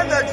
Energy.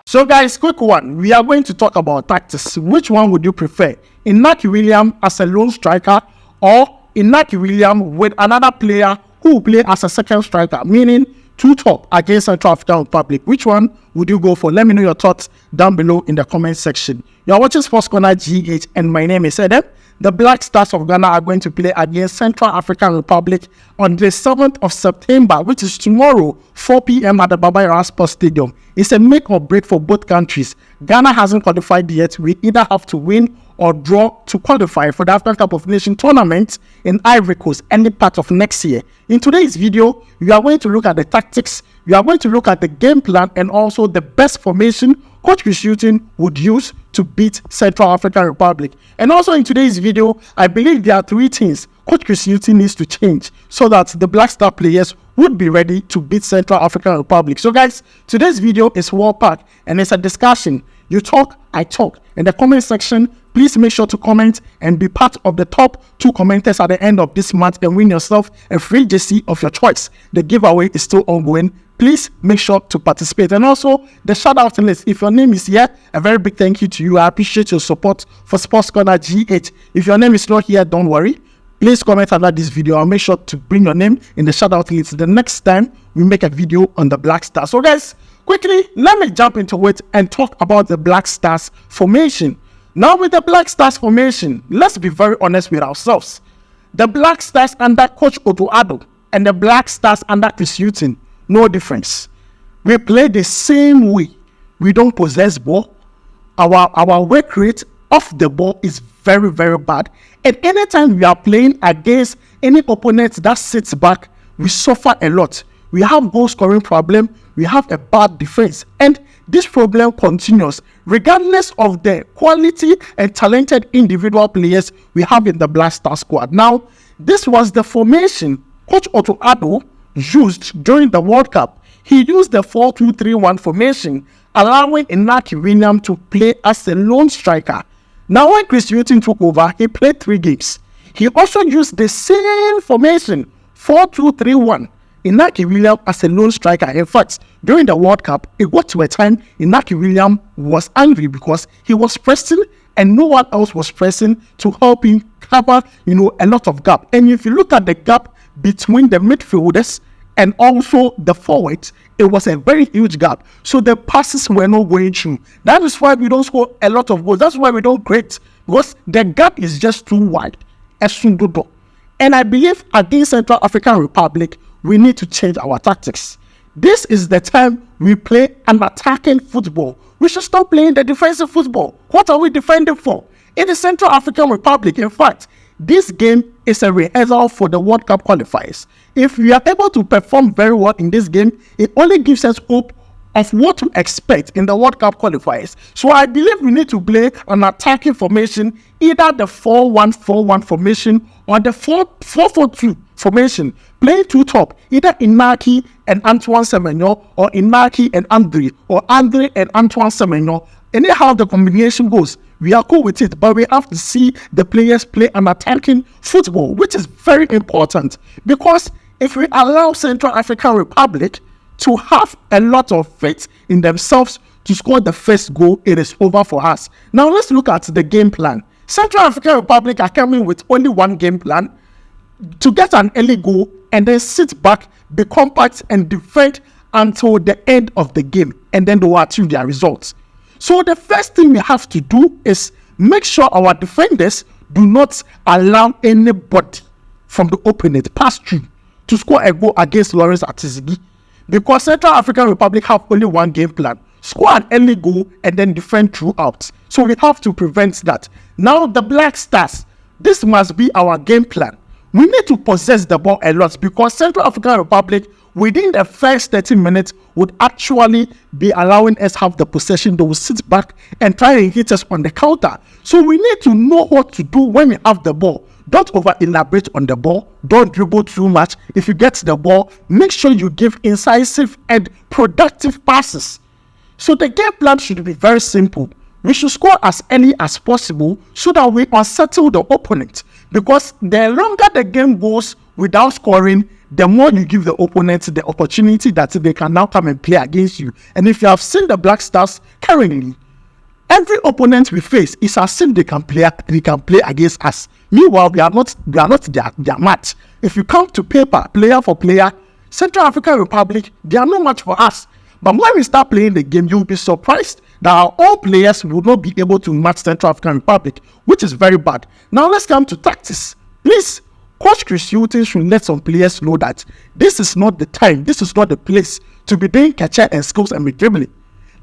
So guys, quick one. We are going to talk about tactics. Which one would you prefer? Inaki Williams as a lone striker or Inaki Williams with another player who will play as a second striker, meaning two top against Central African Republic? Which one would you go for? Let me know your thoughts down below in the comment section. You are watching Sports Corner GH and my name is Edmund. The Black Stars of Ghana are going to play against Central African Republic on the 7th of September, which is tomorrow, 4 p.m. at the Bawumia Sports Stadium. It's a make or break for both countries. Ghana hasn't qualified yet. We either have to win or draw to qualify for the African Cup of Nations tournament in Ivory Coast any part of next year. In today's video, we are going to look at the tactics, we are going to look at the game plan, and also the best formation Coach Hughton would use to beat Central African Republic. And also in today's video, I believe there are three things Coach Hughton needs to change so that the Black Star players would be ready to beat Central African Republic. So guys, today's video is well packed and it's a discussion. You talk, I talk. In the comment section, please make sure to comment and be part of the top 2 commenters at the end of this month and win yourself a free jersey of your choice. The giveaway is still ongoing. Please make sure to participate. And also the shout out list. If your name is here, a very big thank you to you. I appreciate your support for Sports Corner GH. If your name is not here, don't worry. Please comment under this video. I'll make sure to bring your name in the shout out list the next time we make a video on the Black Stars. So guys, quickly, let me jump into it and talk about the Black Stars formation. Now with the Black Stars formation, let's be very honest with ourselves. The Black Stars under Coach Addo and the Black Stars under Hughton, no difference. We play the same way. We don't possess ball. Our work rate off the ball is very, very bad. And anytime we are playing against any opponent that sits back, we suffer a lot. We have goal scoring problem. We have a bad defense. And this problem continues regardless of the quality and talented individual players we have in the Black Star squad. Now, this was the formation Coach Addo used during the World Cup. He used the 4-2-3-1 formation, allowing Inaki Williams to play as a lone striker. Now, when Hughton took over, he played 3 games. He also used the same formation, 4-2-3-1. Inaki Williams as a lone striker. In fact, during the World Cup, it got to a time Inaki Williams was angry because he was pressing and no one else was pressing to help him cover, a lot of gap. And if you look at the gap between the midfielders and also the forwards, it was a very huge gap. So the passes were not going through. That is why we don't score a lot of goals. That's why we don't create, because the gap is just too wide. And I believe against Central African Republic, we need to change our tactics. This is the time we play an attacking football. We should stop playing the defensive football. What are we defending for? In the Central African Republic, in fact, this game is a rehearsal for the World Cup qualifiers. If we are able to perform very well in this game, it only gives us hope of what to expect in the World Cup qualifiers. So I believe we need to play an attacking formation, either the 4-1-4-1 formation or the 4-4-2 formation, playing 2 top, either Inaki and Antoine Semenyo or Inaki and Andre, or Andre and Antoine Semenyo. Anyhow the combination goes, we are cool with it, but we have to see the players play an attacking football, which is very important, because if we allow Central African Republic to have a lot of faith in themselves to score the first goal, it is over for us. Now let's look at the game plan. Central African Republic are coming with only one game plan: to get an early goal and then sit back, be compact and defend until the end of the game, and then they will achieve their results. So the first thing we have to do is make sure our defenders do not allow anybody from the opponent pass through to score a goal against Lawrence ati-zigi, because Central African Republic have only one game plan: score an early goal and then defend throughout. So we have to prevent that. Now the Black Stars, this must be our game plan. We need to possess the ball a lot, because Central African Republic within the first 30 minutes would actually be allowing us have the possession. They will sit back and try and hit us on the counter. So we need to know what to do when we have the ball. Don't over-elaborate on the ball. Don't dribble too much. If you get the ball, make sure you give incisive and productive passes. So the game plan should be very simple. We should score as early as possible so that we unsettle the opponent. Because the longer the game goes without scoring, the more you give the opponent the opportunity that they can now come and play against you. And if you have seen the Black Stars currently, every opponent we face is as if they can play against us. Meanwhile, we are not their match. If you come to paper, player for player, Central African Republic, they are no match for us. But when we start playing the game, you'll be surprised that our all players will not be able to match Central African Republic, which is very bad. Now let's come to tactics. Please, Coach Hughton should let some players know that this is not the time, this is not the place to be doing catcher and skills and be dribbling.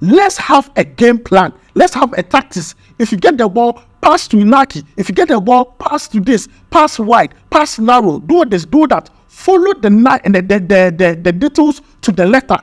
Let's have a game plan. Let's have a tactics. If you get the ball, pass to Inaki. If you get the ball, pass to this, pass wide, pass narrow, do this, do that. Follow the details to the letter.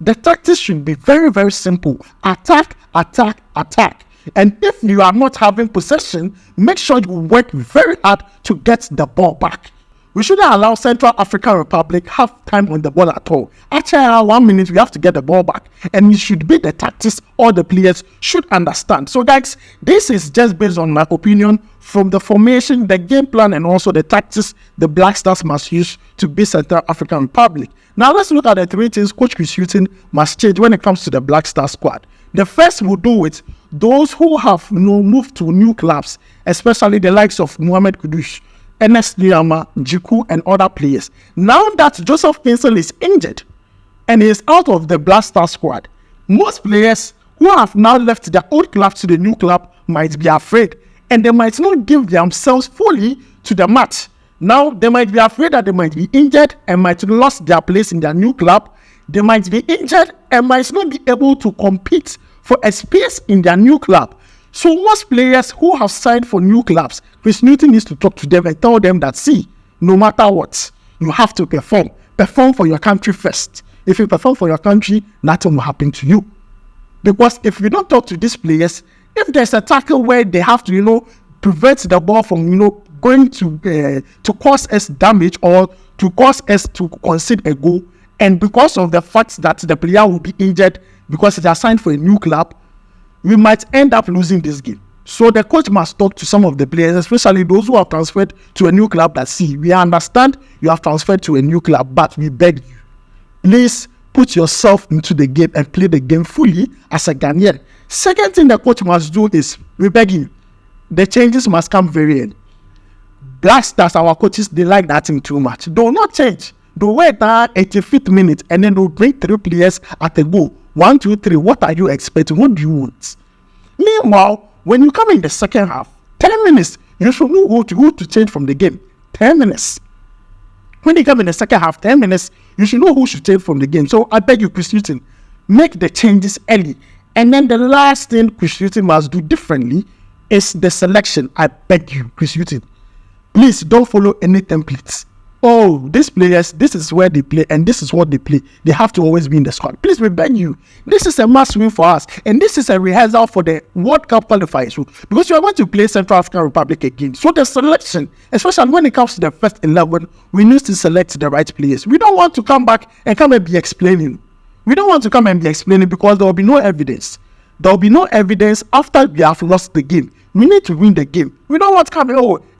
The tactics should be very, very simple. Attack, attack, attack. And if you are not having possession, make sure you work very hard to get the ball back. We shouldn't allow Central African Republic have time on the ball at all. After 1 minute, we have to get the ball back. And it should be the tactics all the players should understand. So guys, this is just based on my opinion from the formation, the game plan, and also the tactics the Black Stars must use to beat Central African Republic. Now let's look at the 3 things Coach Hughton must change when it comes to the Black Star squad. The first will do with those who have moved to new clubs, especially the likes of Mohammed, kudus, Ernest, nuamah, Djiku, and other players. Now that Joseph paintsil is injured and he is out of the Black Star squad, most players who have now left their old club to the new club might be afraid, and they might not give themselves fully to the match. Now, they might be afraid that they might be injured and might lose their place in their new club. They might be injured and might not be able to compete for a space in their new club. So most players who have signed for new clubs, Chris Hughton needs to talk to them and tell them that, see, no matter what, you have to perform. Perform for your country first. If you perform for your country, nothing will happen to you. Because if you don't talk to these players, if there's a tackle where they have to, prevent the ball from, going to cause us damage or to cause us to concede a goal, and because of the fact that the player will be injured because they are signed for a new club, we might end up losing this game. So the coach must talk to some of the players, especially those who have transferred to a new club, that see, we understand you have transferred to a new club, but we beg you, please put yourself into the game and play the game fully as a Ghanaian. Second thing the coach must do is, we beg you, the changes must come very early. Black Stars, our coaches, they like that thing too much. Do not change. Don't wait at 85th minute and then they'll bring 3 players at a goal. 1, 2, 3. What are you expecting? What do you want? Meanwhile, when you come in the second half, 10 minutes, you should know who to change from the game. 10 minutes. When you come in the second half, 10 minutes, you should know who should change from the game. So I beg you, Chris Hughton, make the changes early. And then the last thing Chris Hughton must do differently is the selection. I beg you, Chris Hughton, please don't follow any templates. Oh, these players, this is where they play and this is what they play. They have to always be in the squad. Please, we beg you. This is a must win for us. And this is a rehearsal for the World Cup qualifiers. Because you are going to play Central African Republic again. So the selection, especially when it comes to the first 11, we need to select the right players. We don't want to come back and come and be explaining. We don't want to come and be explaining because there will be no evidence. There will be no evidence after we have lost the game. We need to win the game. We don't want to come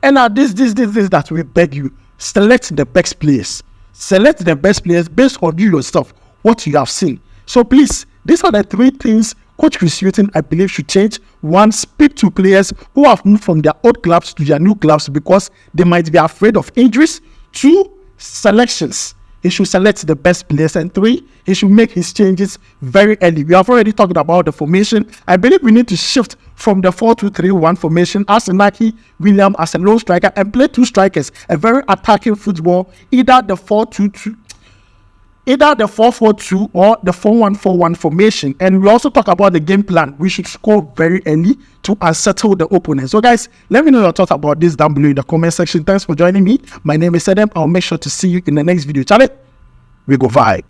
and this, that. We beg you. Select the best players. Select the best players based on you yourself, what you have seen. So please, these are the 3 things Coach Hughton, I believe, should change. 1, speak to players who have moved from their old clubs to their new clubs because they might be afraid of injuries. 2, selections. He should select the best players. And 3, he should make his changes very early. We have already talked about the formation. I believe we need to shift from the 4-2-3-1 formation as Inaki, William as a lone striker, and play 2 strikers, a very attacking football, either the 4-2-2, either the 4-4-2 or the 4-1-4-1 formation. And we also talk about the game plan. We should score very early to unsettle the opponent. So guys, let me know your thoughts about this down below in the comment section. Thanks for joining me. My name is Edmund. I'll make sure to see you in the next video. Charlie, we go vibe.